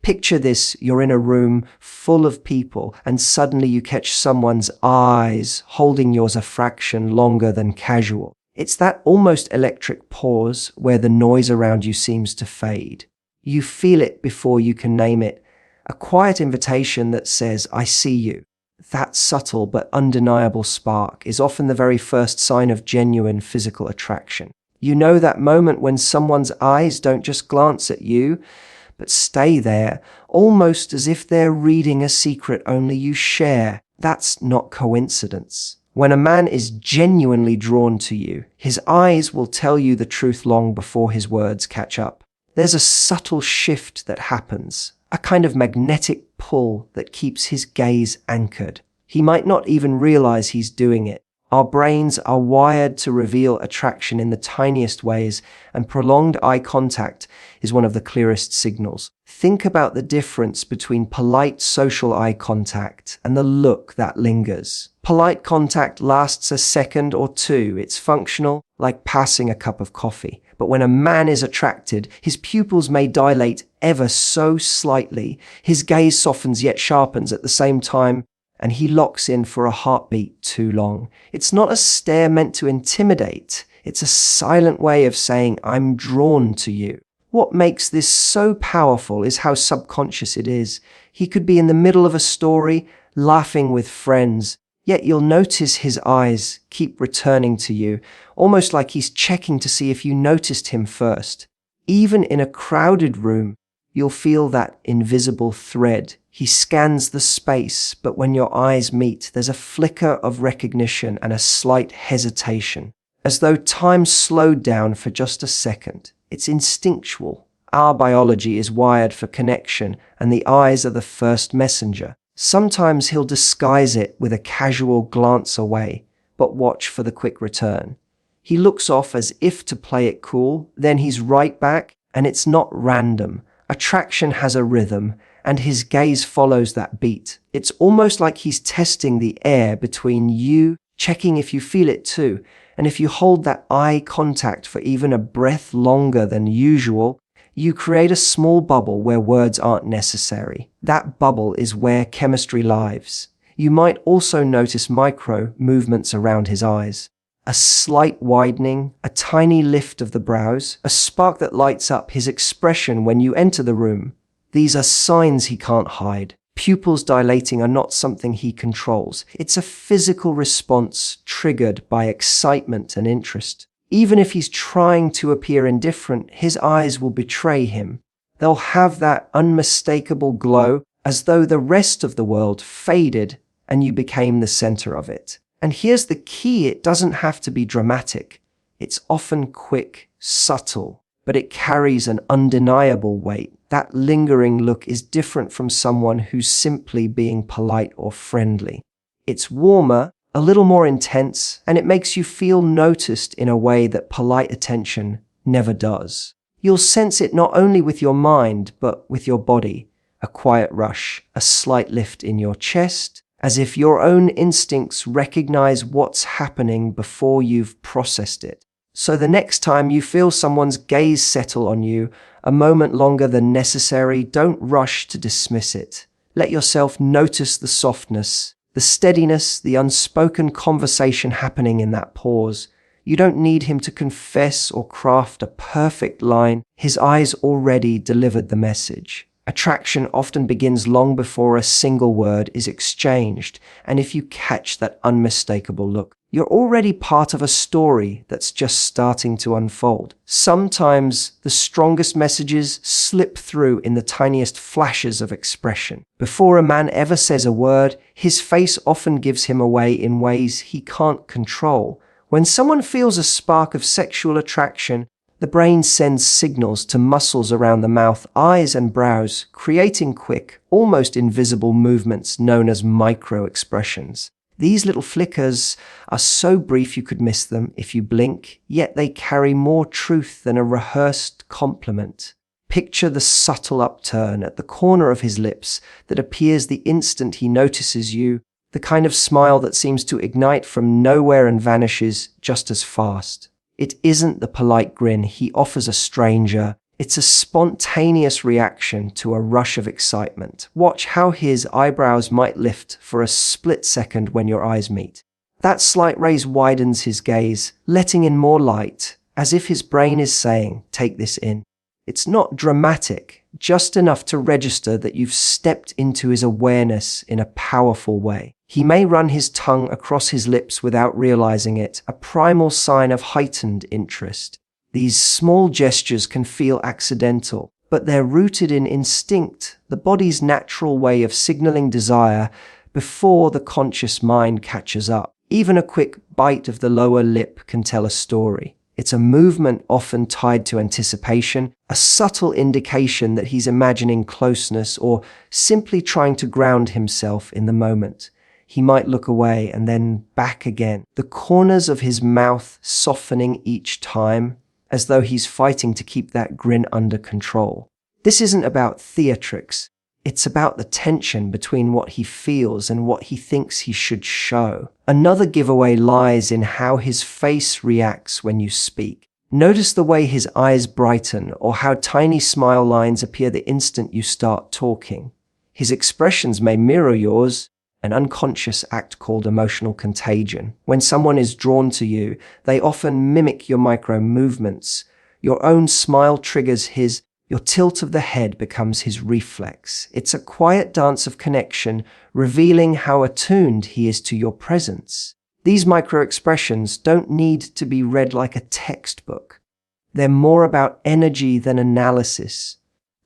Picture this, you're in a room full of people and suddenly you catch someone's eyes holding yours a fraction longer than casual. It's that almost electric pause where the noise around you seems to fade. You feel it before you can name it, a quiet invitation that says, "I see you." That subtle but undeniable spark is often the very first sign of genuine physical attraction. You know that moment when someone's eyes don't just glance at you, but stay there, almost as if they're reading a secret only you share. That's not coincidence. When a man is genuinely drawn to you, his eyes will tell you the truth long before his words catch up. There's a subtle shift that happens, a kind of magnetic pull that keeps his gaze anchored. He might not even realize he's doing it. Our brains are wired to reveal attraction in the tiniest ways, and prolonged eye contact is one of the clearest signals. Think about the difference between polite social eye contact and the look that lingers. Polite contact lasts a second or two. It's functional, like passing a cup of coffee. But when a man is attracted, his pupils may dilate ever so slightly. His gaze softens yet sharpens at the same time, and he locks in for a heartbeat too long. It's not a stare meant to intimidate. It's a silent way of saying, "I'm drawn to you." What makes this so powerful is how subconscious it is. He could be in the middle of a story, laughing with friends, yet you'll notice his eyes keep returning to you, almost like he's checking to see if you noticed him first. Even in a crowded room, you'll feel that invisible thread. He scans the space, but when your eyes meet, there's a flicker of recognition and a slight hesitation, as though time slowed down for just a second. It's instinctual. Our biology is wired for connection, and the eyes are the first messenger. Sometimes he'll disguise it with a casual glance away, but watch for the quick return. He looks off as if to play it cool, then he's right back, and it's not random. Attraction has a rhythm, and his gaze follows that beat. It's almost like he's testing the air between you, checking if you feel it too. And if you hold that eye contact for even a breath longer than usual, you create a small bubble where words aren't necessary. That bubble is where chemistry lives. You might also notice micro movements around his eyes. A slight widening, a tiny lift of the brows, a spark that lights up his expression when you enter the room. These are signs he can't hide. Pupils dilating are not something he controls. It's a physical response triggered by excitement and interest. Even if he's trying to appear indifferent, his eyes will betray him. They'll have that unmistakable glow, as though the rest of the world faded and you became the center of it. And here's the key, it doesn't have to be dramatic. It's often quick, subtle, but it carries an undeniable weight. That lingering look is different from someone who's simply being polite or friendly. It's warmer, a little more intense, and it makes you feel noticed in a way that polite attention never does. You'll sense it not only with your mind, but with your body. A quiet rush, a slight lift in your chest, as if your own instincts recognize what's happening before you've processed it. So the next time you feel someone's gaze settle on you, a moment longer than necessary, don't rush to dismiss it. Let yourself notice the softness, the steadiness, the unspoken conversation happening in that pause. You don't need him to confess or craft a perfect line. His eyes already delivered the message. Attraction often begins long before a single word is exchanged, and if you catch that unmistakable look, you're already part of a story that's just starting to unfold. Sometimes the strongest messages slip through in the tiniest flashes of expression. Before a man ever says a word, his face often gives him away in ways he can't control. When someone feels a spark of sexual attraction, the brain sends signals to muscles around the mouth, eyes, and brows, creating quick, almost invisible movements known as micro-expressions. These little flickers are so brief you could miss them if you blink, yet they carry more truth than a rehearsed compliment. Picture the subtle upturn at the corner of his lips that appears the instant he notices you, the kind of smile that seems to ignite from nowhere and vanishes just as fast. It isn't the polite grin he offers a stranger, It's a spontaneous reaction to a rush of excitement. Watch how his eyebrows might lift for a split second when your eyes meet. That slight raise widens his gaze, letting in more light, as if his brain is saying, "Take this in." It's not dramatic, just enough to register that you've stepped into his awareness in a powerful way. He may run his tongue across his lips without realizing it, a primal sign of heightened interest. These small gestures can feel accidental, but they're rooted in instinct, the body's natural way of signaling desire before the conscious mind catches up. Even a quick bite of the lower lip can tell a story. It's a movement often tied to anticipation, a subtle indication that he's imagining closeness or simply trying to ground himself in the moment. He might look away and then back again, the corners of his mouth softening each time, as though he's fighting to keep that grin under control. This isn't about theatrics. It's about the tension between what he feels and what he thinks he should show. Another giveaway lies in how his face reacts when you speak. Notice the way his eyes brighten or how tiny smile lines appear the instant you start talking. His expressions may mirror yours, an unconscious act called emotional contagion. When someone is drawn to you, they often mimic your micro movements. Your own smile triggers his. Your tilt of the head becomes his reflex. It's a quiet dance of connection, revealing how attuned he is to your presence. These micro-expressions don't need to be read like a textbook. They're more about energy than analysis.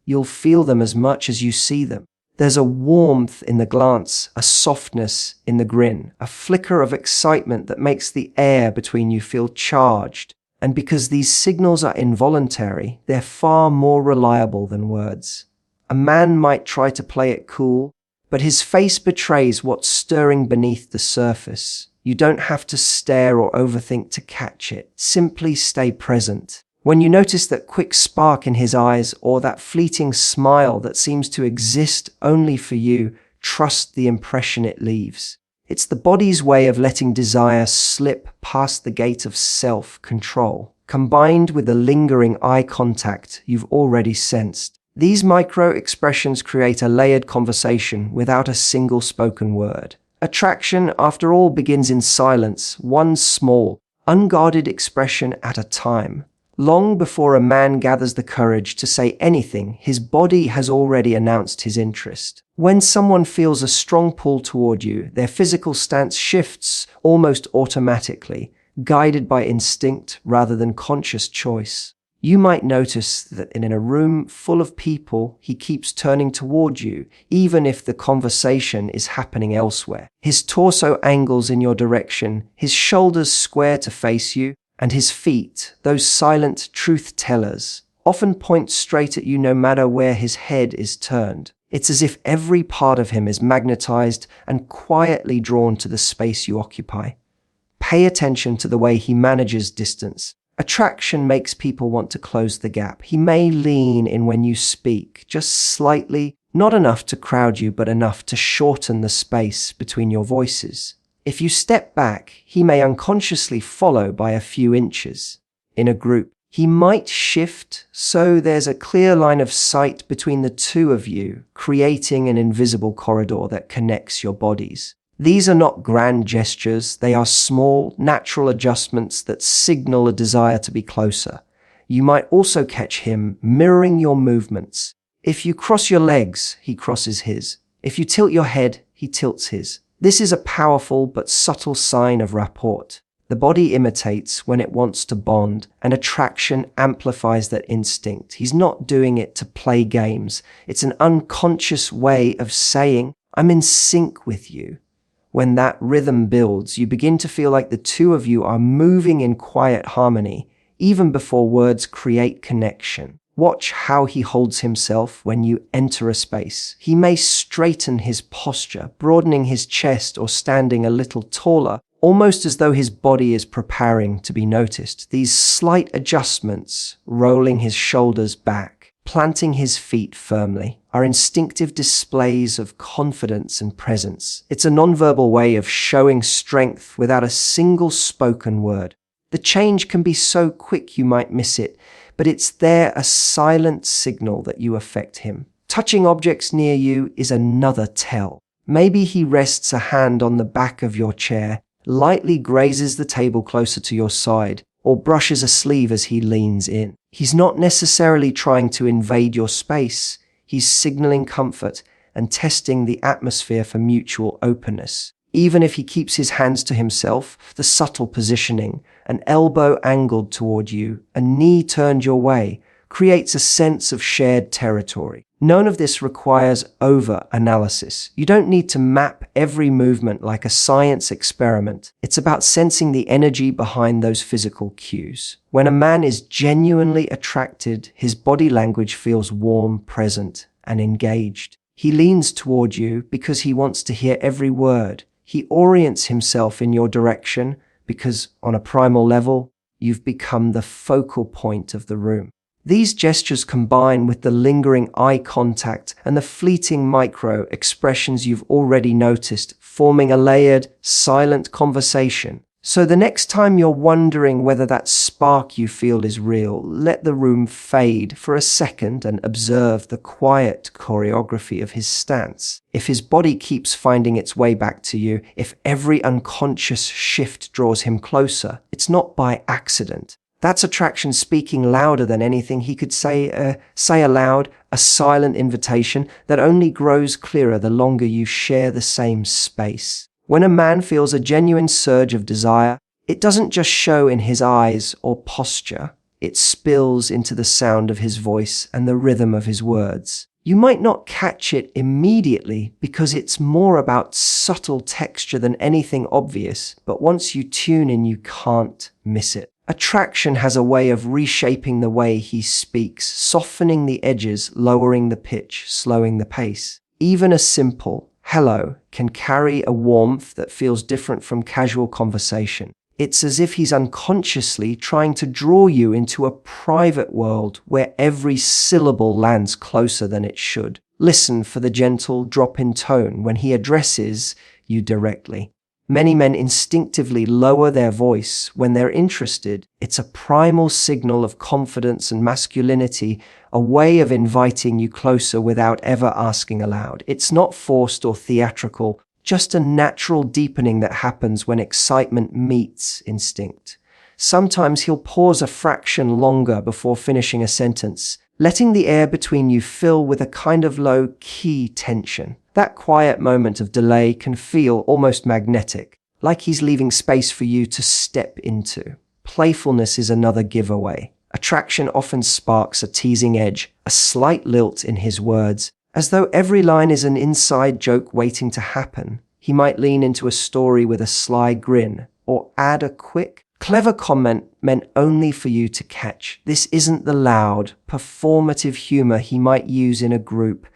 You'll feel them as much as you see them. There's a warmth in the glance, a softness in the grin, a flicker of excitement that makes the air between you feel charged. And because these signals are involuntary, they're far more reliable than words. A man might try to play it cool, but his face betrays what's stirring beneath the surface. You don't have to stare or overthink to catch it. Simply stay present. When you notice that quick spark in his eyes or that fleeting smile that seems to exist only for you, trust the impression it leaves. It's the body's way of letting desire slip past the gate of self-control, combined with the lingering eye contact you've already sensed. These micro-expressions create a layered conversation without a single spoken word. Attraction, after all, begins in silence, one small, unguarded expression at a time. Long before a man gathers the courage to say anything, his body has already announced his interest. When someone feels a strong pull toward you, their physical stance shifts almost automatically, guided by instinct rather than conscious choice. You might notice that in a room full of people, he keeps turning toward you, even if the conversation is happening elsewhere. His torso angles in your direction, his shoulders square to face you, and his feet, those silent truth-tellers, often point straight at you no matter where his head is turned. It's as if every part of him is magnetized and quietly drawn to the space you occupy. Pay attention to the way he manages distance. Attraction makes people want to close the gap. He may lean in when you speak, just slightly, not enough to crowd you, but enough to shorten the space between your voices. If you step back, he may unconsciously follow by a few inches. In a group, he might shift so there's a clear line of sight between the two of you, creating an invisible corridor that connects your bodies. These are not grand gestures, they are small, natural adjustments that signal a desire to be closer. You might also catch him mirroring your movements. If you cross your legs, he crosses his. If you tilt your head, he tilts his. This is a powerful but subtle sign of rapport. The body imitates when it wants to bond, and attraction amplifies that instinct. He's not doing it to play games. It's an unconscious way of saying, "I'm in sync with you." When that rhythm builds, you begin to feel like the two of you are moving in quiet harmony, even before words create connection. Watch how he holds himself when you enter a space. He may straighten his posture, broadening his chest or standing a little taller, almost as though his body is preparing to be noticed. These slight adjustments, rolling his shoulders back, planting his feet firmly, are instinctive displays of confidence and presence. It's a nonverbal way of showing strength without a single spoken word. The change can be so quick you might miss it, but it's there, a silent signal that you affect him. Touching objects near you is another tell. Maybe he rests a hand on the back of your chair, lightly grazes the table closer to your side, or brushes a sleeve as he leans in. He's not necessarily trying to invade your space. He's signaling comfort and testing the atmosphere for mutual openness. Even if he keeps his hands to himself, the subtle positioning, an elbow angled toward you, a knee turned your way, creates a sense of shared territory. None of this requires over-analysis. You don't need to map every movement like a science experiment. It's about sensing the energy behind those physical cues. When a man is genuinely attracted, his body language feels warm, present, and engaged. He leans toward you because he wants to hear every word. He orients himself in your direction because, on a primal level, you've become the focal point of the room. These gestures combine with the lingering eye contact and the fleeting micro-expressions you've already noticed, forming a layered, silent conversation. So the next time you're wondering whether that spark you feel is real, let the room fade for a second and observe the quiet choreography of his stance. If his body keeps finding its way back to you, if every unconscious shift draws him closer, it's not by accident. That's attraction speaking louder than anything he could say aloud, a silent invitation that only grows clearer the longer you share the same space. When a man feels a genuine surge of desire, it doesn't just show in his eyes or posture, it spills into the sound of his voice and the rhythm of his words. You might not catch it immediately because it's more about subtle texture than anything obvious, but once you tune in, you can't miss it. Attraction has a way of reshaping the way he speaks, softening the edges, lowering the pitch, slowing the pace. Even a simple hello can carry a warmth that feels different from casual conversation. It's as if he's unconsciously trying to draw you into a private world where every syllable lands closer than it should. Listen for the gentle drop in tone when he addresses you directly. Many men instinctively lower their voice when they're interested. It's a primal signal of confidence and masculinity, a way of inviting you closer without ever asking aloud. It's not forced or theatrical, just a natural deepening that happens when excitement meets instinct. Sometimes he'll pause a fraction longer before finishing a sentence, letting the air between you fill with a kind of low-key tension. That quiet moment of delay can feel almost magnetic, like he's leaving space for you to step into. Playfulness is another giveaway. Attraction often sparks a teasing edge, a slight lilt in his words, as though every line is an inside joke waiting to happen. He might lean into a story with a sly grin, or add a quick, clever comment meant only for you to catch. This isn't the loud, performative humor he might use in a group.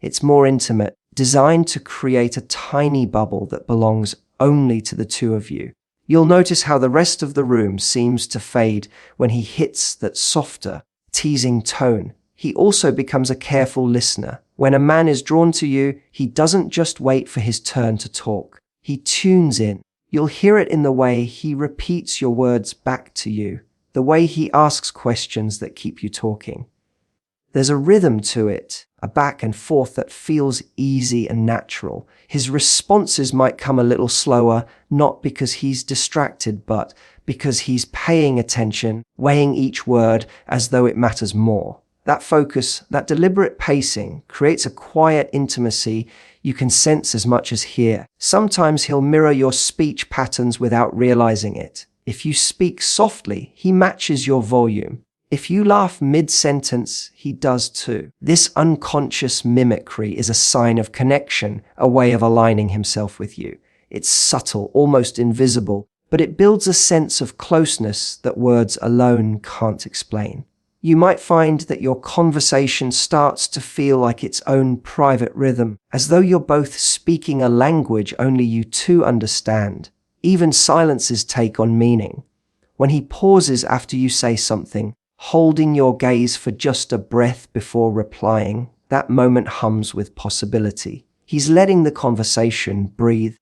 It's more intimate, designed to create a tiny bubble that belongs only to the two of you. You'll notice how the rest of the room seems to fade when he hits that softer, teasing tone. He also becomes a careful listener. When a man is drawn to you, he doesn't just wait for his turn to talk. He tunes in. You'll hear it in the way he repeats your words back to you, the way he asks questions that keep you talking. There's a rhythm to it, a back and forth that feels easy and natural. His responses might come a little slower, not because he's distracted, but because he's paying attention, weighing each word as though it matters more. That focus, that deliberate pacing, creates a quiet intimacy you can sense as much as hear. Sometimes he'll mirror your speech patterns without realizing it. If you speak softly, he matches your volume. If you laugh mid-sentence, he does too. This unconscious mimicry is a sign of connection, a way of aligning himself with you. It's subtle, almost invisible, but it builds a sense of closeness that words alone can't explain. You might find that your conversation starts to feel like its own private rhythm, as though you're both speaking a language only you two understand. Even silences take on meaning. When he pauses after you say something, holding your gaze for just a breath before replying, that moment hums with possibility. He's letting the conversation breathe.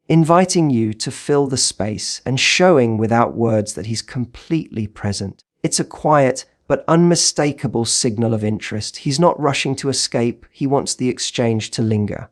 inviting you to fill the space and showing without words that he's completely present. It's a quiet but unmistakable signal of interest. He's not rushing to escape, he wants the exchange to linger.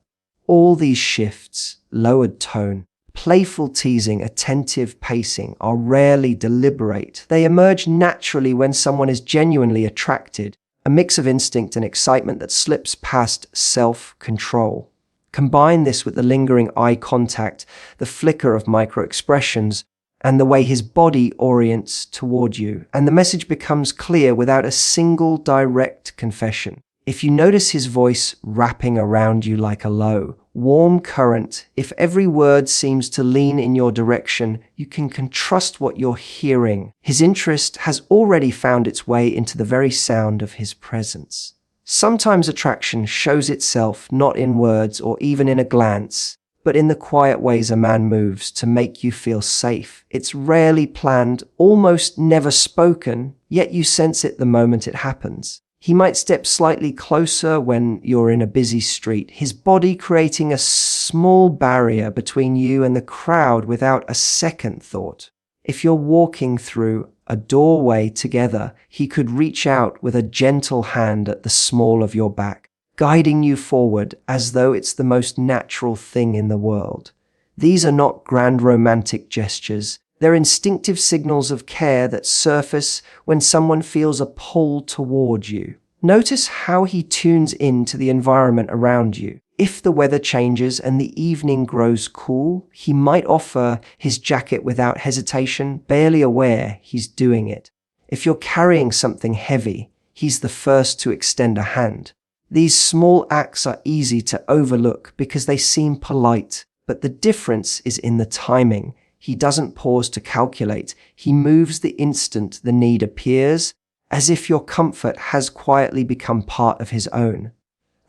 All these shifts, lowered tone, playful teasing, attentive pacing, are rarely deliberate. They emerge naturally when someone is genuinely attracted, a mix of instinct and excitement that slips past self-control. Combine this with the lingering eye contact, the flicker of micro-expressions, and the way his body orients toward you, and the message becomes clear without a single direct confession. If you notice his voice wrapping around you like a low, warm current, if every word seems to lean in your direction, you can trust what you're hearing. His interest has already found its way into the very sound of his presence. Sometimes attraction shows itself not in words or even in a glance, but in the quiet ways a man moves to make you feel safe. It's rarely planned, almost never spoken, yet you sense it the moment it happens. He might step slightly closer when you're in a busy street, his body creating a small barrier between you and the crowd without a second thought. If you're walking through a doorway together, he could reach out with a gentle hand at the small of your back, guiding you forward as though it's the most natural thing in the world. These are not grand romantic gestures. They're instinctive signals of care that surface when someone feels a pull toward you. Notice how he tunes into the environment around you. If the weather changes and the evening grows cool, he might offer his jacket without hesitation, barely aware he's doing it. If you're carrying something heavy, he's the first to extend a hand. These small acts are easy to overlook because they seem polite, but the difference is in the timing. He doesn't pause to calculate. He moves the instant the need appears, as if your comfort has quietly become part of his own.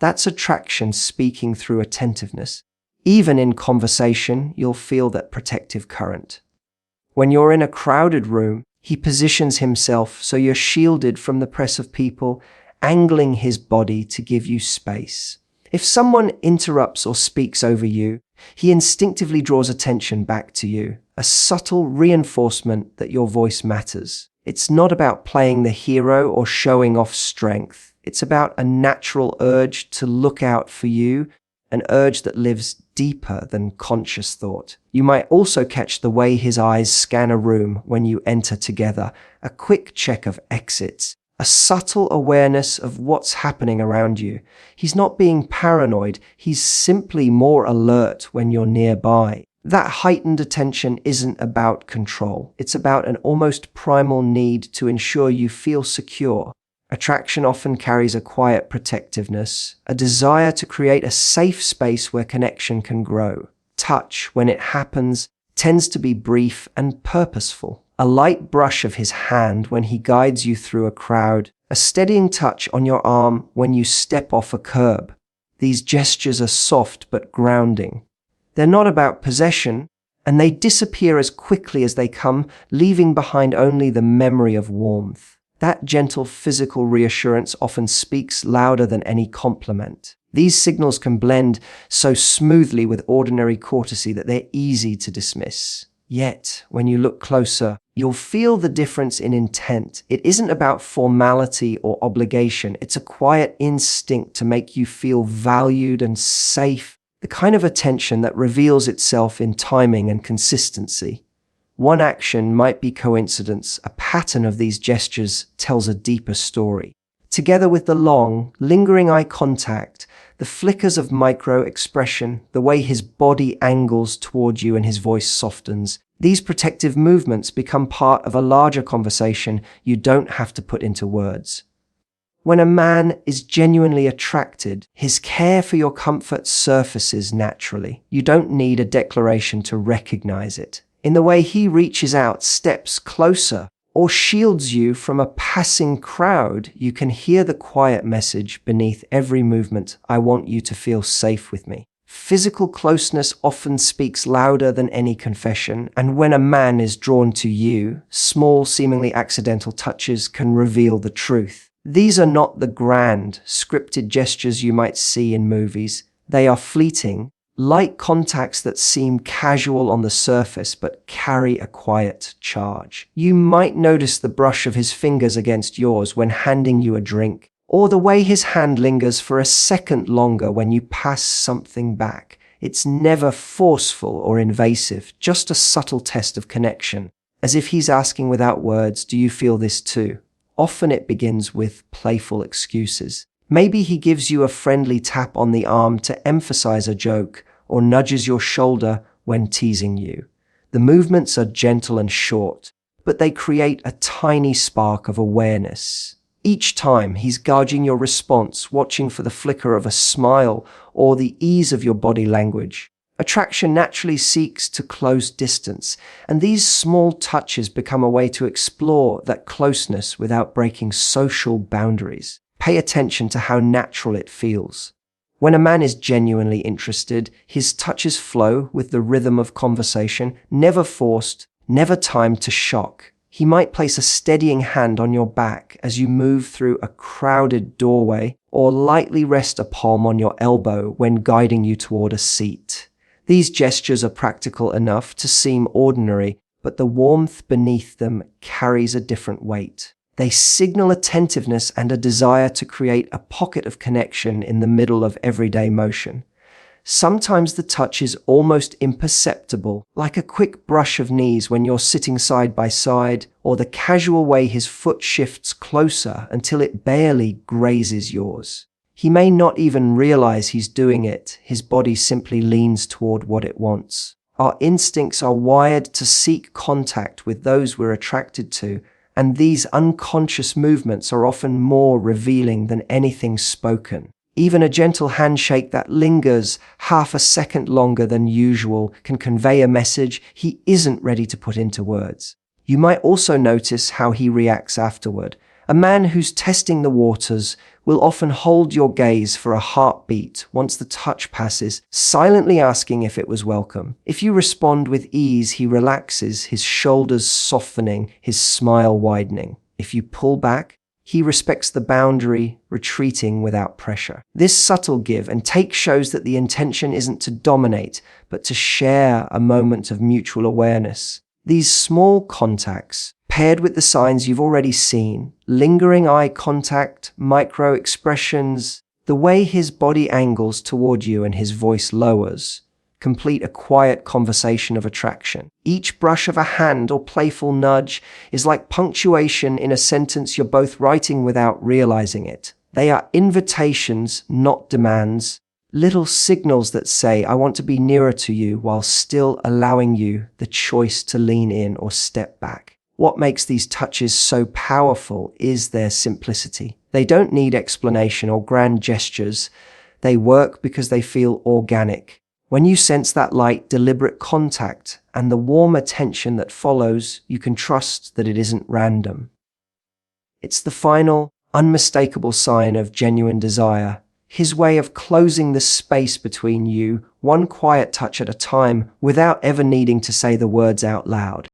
That's attraction speaking through attentiveness. Even in conversation, you'll feel that protective current. When you're in a crowded room, he positions himself so you're shielded from the press of people, angling his body to give you space. If someone interrupts or speaks over you, he instinctively draws attention back to you, a subtle reinforcement that your voice matters. It's not about playing the hero or showing off strength. It's about a natural urge to look out for you, an urge that lives deeper than conscious thought. You might also catch the way his eyes scan a room when you enter together, a quick check of exits, a subtle awareness of what's happening around you. He's not being paranoid, he's simply more alert when you're nearby. That heightened attention isn't about control. It's about an almost primal need to ensure you feel secure. Attraction often carries a quiet protectiveness, a desire to create a safe space where connection can grow. Touch, when it happens, tends to be brief and purposeful. A light brush of his hand when he guides you through a crowd, a steadying touch on your arm when you step off a curb. These gestures are soft but grounding. They're not about possession, and they disappear as quickly as they come, leaving behind only the memory of warmth. That gentle physical reassurance often speaks louder than any compliment. These signals can blend so smoothly with ordinary courtesy that they're easy to dismiss. Yet, when you look closer, you'll feel the difference in intent. It isn't about formality or obligation. It's a quiet instinct to make you feel valued and safe, the kind of attention that reveals itself in timing and consistency. One action might be coincidence. A pattern of these gestures tells a deeper story. Together with the long, lingering eye contact, the flickers of micro-expression, the way his body angles toward you and his voice softens, these protective movements become part of a larger conversation you don't have to put into words. When a man is genuinely attracted, his care for your comfort surfaces naturally. You don't need a declaration to recognize it. In the way he reaches out, steps closer, or shields you from a passing crowd, you can hear the quiet message beneath every movement: I want you to feel safe with me. Physical closeness often speaks louder than any confession, and when a man is drawn to you, small, seemingly accidental touches can reveal the truth. These are not the grand, scripted gestures you might see in movies. They are fleeting, Light contacts that seem casual on the surface but carry a quiet charge. You might notice the brush of his fingers against yours when handing you a drink, or the way his hand lingers for a second longer when you pass something back. It's never forceful or invasive, just a subtle test of connection, as if he's asking without words, "Do you feel this too?" Often it begins with playful excuses. Maybe he gives you a friendly tap on the arm to emphasize a joke, or nudges your shoulder when teasing you. The movements are gentle and short, but they create a tiny spark of awareness. Each time he's gauging your response, watching for the flicker of a smile or the ease of your body language. Attraction naturally seeks to close distance, and these small touches become a way to explore that closeness without breaking social boundaries. Pay attention to how natural it feels. When a man is genuinely interested, his touches flow with the rhythm of conversation, never forced, never timed to shock. He might place a steadying hand on your back as you move through a crowded doorway, or lightly rest a palm on your elbow when guiding you toward a seat. These gestures are practical enough to seem ordinary, but the warmth beneath them carries a different weight. They signal attentiveness and a desire to create a pocket of connection in the middle of everyday motion. Sometimes the touch is almost imperceptible, like a quick brush of knees when you're sitting side by side, or the casual way his foot shifts closer until it barely grazes yours. He may not even realize he's doing it, his body simply leans toward what it wants. Our instincts are wired to seek contact with those we're attracted to, and these unconscious movements are often more revealing than anything spoken. Even a gentle handshake that lingers half a second longer than usual can convey a message he isn't ready to put into words. You might also notice how he reacts afterward. A man who's testing the waters will often hold your gaze for a heartbeat once the touch passes, silently asking if it was welcome. If you respond with ease, he relaxes, his shoulders softening, his smile widening. If you pull back, he respects the boundary, retreating without pressure. This subtle give and take shows that the intention isn't to dominate, but to share a moment of mutual awareness. These small contacts, paired with the signs you've already seen, lingering eye contact, micro expressions, the way his body angles toward you and his voice lowers, complete a quiet conversation of attraction. Each brush of a hand or playful nudge is like punctuation in a sentence you're both writing without realizing it. They are invitations, not demands, little signals that say, "I want to be nearer to you," while still allowing you the choice to lean in or step back. What makes these touches so powerful is their simplicity. They don't need explanation or grand gestures. They work because they feel organic. When you sense that light, deliberate contact and the warm attention that follows, you can trust that it isn't random. It's the final, unmistakable sign of genuine desire, his way of closing the space between you, one quiet touch at a time, without ever needing to say the words out loud.